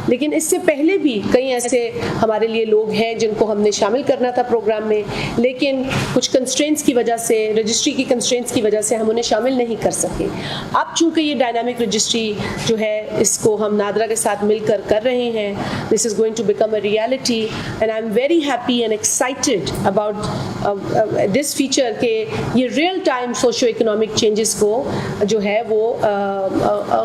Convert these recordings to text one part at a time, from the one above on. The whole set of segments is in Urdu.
لیکن اس سے پہلے بھی کئی ایسے ہمارے لیے لوگ ہیں جن کو ہم نے شامل کرنا تھا پروگرام میں، لیکن کچھ کنسٹرینٹس کی وجہ سے، رجسٹری کی کنسٹرینٹس کی وجہ سے ہم انہیں شامل نہیں کر سکے۔ اب چونکہ یہ ڈائنامک رجسٹری جو ہے اس کو ہم نادرا کے ساتھ مل کر رہے ہیں، this is going to become a reality and I am very happy and excited about this feature کہ یہ real time socio economic changes کو جو ہے وہ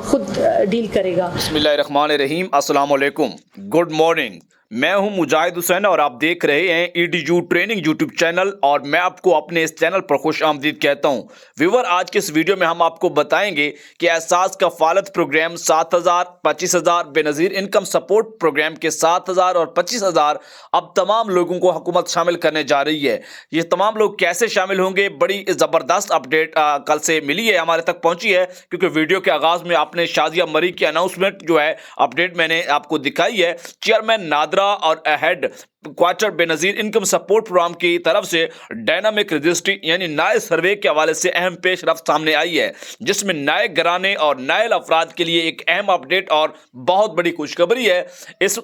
خود ڈیل کرے گا۔ بسم اللہ الرحمن الرحیم، السلام علیکم، گڈ مارننگ۔ میں ہوں مجاہد حسین اور آپ دیکھ رہے ہیں EDU ٹریننگ یوٹیوب چینل، اور میں آپ کو اپنے اس چینل پر خوش آمدید کہتا ہوں۔ ویور، آج کے اس ویڈیو میں ہم آپ کو بتائیں گے کہ احساس کفالت پروگرام 7,000، 25,000 بے نظیر انکم سپورٹ پروگرام کے 7,000 اور 25,000 اب تمام لوگوں کو حکومت شامل کرنے جا رہی ہے۔ یہ تمام لوگ کیسے شامل ہوں گے؟ بڑی زبردست اپڈیٹ کل سے ملی ہے، ہمارے تک پہنچی ہے، کیونکہ ویڈیو کے آغاز میں آپ نے شازیہ مری کی اناؤنسمنٹ جو ہے اپڈیٹ میں نے آپ کو دکھائی ہے۔ چیئرمین نادرا اور ہیڈ کوارٹر بے نظیر انکم سپورٹ پروگرام کی طرف سے ڈائنامک رجسٹری یعنی نئے سروے کے حوالے سے اہم پیش رفت سامنے آئی ہے، جس میں نئے گھرانے اور نائل افراد کے لیے ایک اہم اپڈیٹ اور بہت بڑی خوشخبری ہے۔ اس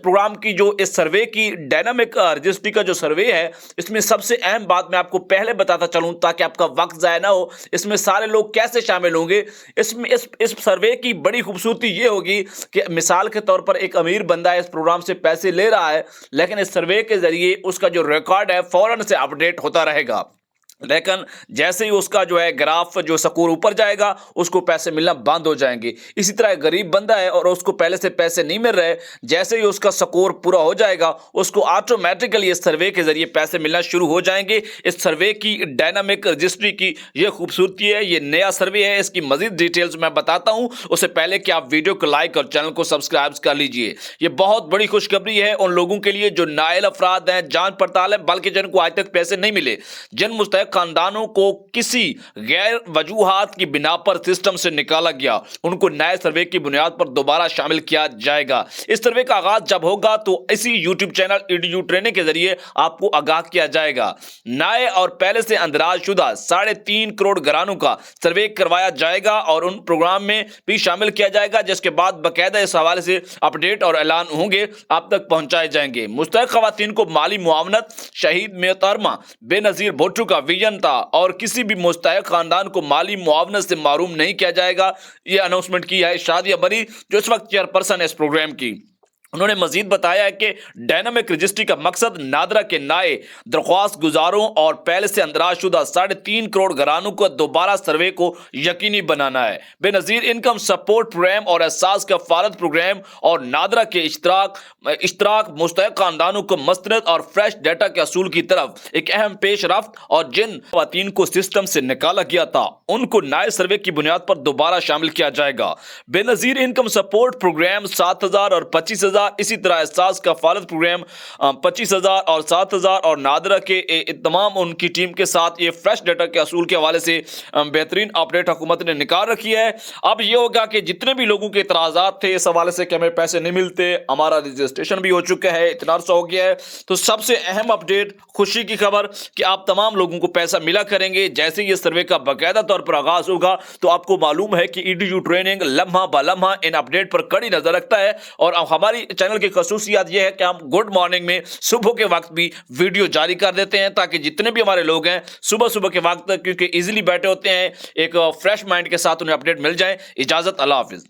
پروگرام کی جو اس سروے کی ڈائنامک رجسٹری کا جو سروے ہے، اس میں سب سے اہم بات میں آپ کو پہلے بتاتا چلوں تاکہ آپ کا وقت ضائع نہ ہو، اس میں سارے لوگ کیسے شامل ہوں گے۔ اس سروے کی بڑی خوبصورتی یہ ہوگی کہ مثال کے طور پر ایک امیر بندہ اس پروگرام سے پیسے لے رہا ہے، لیکن سروے کے ذریعے اس کا جو ریکارڈ ہے فوراً سے اپڈیٹ ہوتا رہے گا، لیکن جیسے ہی اس کا جو ہے گراف جو سکور اوپر جائے گا اس کو پیسے ملنا بند ہو جائیں گے۔ اسی طرح ایک غریب بندہ ہے اور اس کو پہلے سے پیسے نہیں مل رہے، جیسے ہی اس کا سکور پورا ہو جائے گا اس کو آٹومیٹکلی اس سروے کے ذریعے پیسے ملنا شروع ہو جائیں گے۔ اس سروے کی ڈائنامک رجسٹری کی یہ خوبصورتی ہے، یہ نیا سروے ہے۔ اس کی مزید ڈیٹیلز میں بتاتا ہوں، اس سے پہلے کہ آپ ویڈیو کو لائک اور چینل کو سبسکرائب کر لیجئے۔ یہ بہت بڑی خوشخبری ہے ان لوگوں کے لیے جو نائل افراد ہیں، جان پڑتال ہے، بلکہ جن کو آج تک پیسے نہیں ملے، جن مستحق خاندانوں کو کسی غیر وجوہات کی بنا پر سسٹم سے نکالا گیا، ان کو نئے سروے کی بنیاد پر دوبارہ شامل کیا جائے گا۔ اس سروے کا آغاز جب ہوگا تو اسی یوٹیوب چینل EDU ٹریننگ کے ذریعے آپ کو آگاہ کیا جائے گا۔ نئے اور پہلے سے اندراج شدہ 3.5 کروڑ گھرانوں کا سروے کروایا جائے گا اور ان پروگرام میں بھی شامل کیا جائے گا، جس کے بعد باقاعدہ اس حوالے سے اپڈیٹ اور اعلان ہوں گے، آپ تک پہنچائے جائیں گے۔ مستحق خواتین کو مالی معاونت شہید محترمہ بے نظیر بھٹو کا ویژن تھا اور کسی بھی مستحق خاندان کو مالی معاونت سے محروم نہیں کیا جائے گا۔ یہ اناؤنسمنٹ کی ہے شازیہ مری، جو اس وقت چیئرپرسن ہے اس پروگرام کی۔ انہوں نے مزید بتایا ہے کہ ڈائنامک رجسٹری کا مقصد نادرا کے نئے درخواست گزاروں اور پہلے سے اندراج شدہ 3.5 کروڑ گھرانوں کو دوبارہ سروے کو یقینی بنانا ہے۔ بے نظیر انکم سپورٹ پروگرام اور احساس کفالت پروگرام اور نادرا کے اشتراک مستحق خاندانوں کو مستند اور فریش ڈیٹا کے اصول کی طرف ایک اہم پیش رفت، اور جن خواتین کو سسٹم سے نکالا گیا تھا ان کو نئے سروے کی بنیاد پر دوبارہ شامل کیا جائے گا۔ بے نظیر انکم سپورٹ پروگرام 7,000 اور 25,000، اسی طرح احساس کفالت پروگرام 25,000 اور 7,000، اور نادرا کے تمام ان کی ٹیم کے ساتھ یہ فریش ڈیٹا کے اصول کے حوالے سے بہترین اپڈیٹ حکومت نے نکال رکھی ہے۔ اب یہ ہوگا کہ جتنے بھی لوگوں کے اعتراضات تھے اس حوالے سے کہ ہمیں پیسے نہیں ملتے، ہمارا رجسٹریشن بھی ہو چکا ہے، اتنا عرصہ ہو گیا ہے، تو سب سے اہم اپڈیٹ، خوشی کی خبر کہ آپ تمام لوگوں کو پیسہ ملا کریں گے۔ جیسے یہ سروے کا باقاعدہ طور پر آغاز ہوگا تو آپ کو معلوم ہے کہ EDU ٹریننگ لمحہ بہ لمحہ ان اپڈیٹ پر کڑی نظر رکھتا ہے، اور ہماری چینل کی خصوصیات یہ ہے کہ ہم گڈ مارننگ میں صبح کے وقت بھی ویڈیو جاری کر دیتے ہیں تاکہ جتنے بھی ہمارے لوگ ہیں صبح کے وقت، کیونکہ ایزیلی بیٹھے ہوتے ہیں، ایک فریش مائنڈ کے ساتھ انہیں اپڈیٹ مل جائے۔ اجازت، اللہ حافظ۔